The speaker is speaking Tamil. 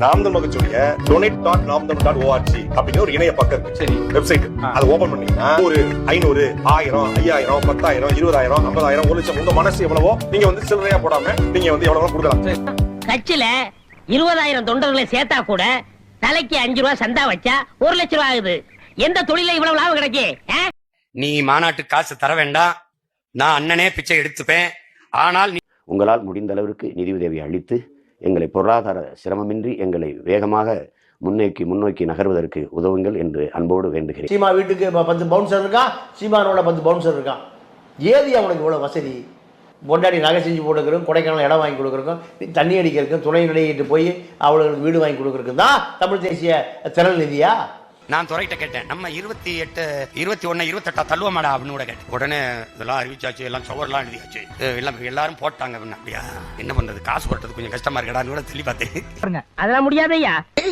நாம் தமிழ் கட்சியுடைய donate.namtamil.org அப்படிங்கிற ஒரு இணைய பக்கம் இருக்கு. சரி, வெப்சைட். அதை ஓபன் பண்ணீங்கன்னா ஒரு 500, 1000, 5000, 10,000, 20,000, 50,000, 1 லட்சம் உங்க மனசு எவ்வளவோ நீங்க வந்து சில்லறையா போடாம நீங்க வந்து எவ்வளவு கொடுக்கலாம். கட்சியில 20,000 தொண்டர்களை சேர்த்தா கூட தலைக்கு 5 ரூபாய் சந்தா வச்சா 1 லட்சம் ரூபாய் ஆகுது. எந்த தொழில இவ்வளவு லாபம் கிடைக்கு? நீ மாநாட்டு காசு தர வேண்டாம், நான் அண்ணனே பிச்சை எடுத்துப்பேன். ஆனால் உங்களால் முடிந்த அளவிற்கு நிதி உதவி அளித்து எங்களை பொருளாதார சிரமமின்றி எங்களை வேகமாக முன்னோக்கி நகர்வதற்கு உதவுங்கள் என்று அன்போடு வேண்டுகிறேன். சீமா வீட்டுக்கு 10 பவுன்சர் இருக்கான், சீமானோட 10 பவுன்சர் இருக்கான். ஏது அவனுக்கு இவ்வளோ வசதி? பொண்டாடி நகை செஞ்சு போட்டுக்கிறோம், கொடைக்கானல் இடம் வாங்கி கொடுக்குறோம், தண்ணி அடிக்கிறதுக்கும் துணை நிலையிட்டு போய் அவளுக்கு வீடு வாங்கி கொடுக்குறதுக்கு தான் தமிழ் தேசிய திரள் நிதியா? நான் துறைகிட்ட கேட்டேன், நம்ம 28, 21, 28 தள்ளுவமாடா அப்படின்னு கூட கேட்டேன். உடனே இதெல்லாம் அறிவிச்சாச்சு, எல்லாம் சவர்லாம் எழுதியாச்சு, எல்லாரும் போட்டாங்க. அப்படியா, என்ன பண்றது, காசு போட்டது கொஞ்சம் கஷ்டமா இருக்கடான்னு கூட சொல்லி பார்த்தேன். அதெல்லாம் முடியாதையா.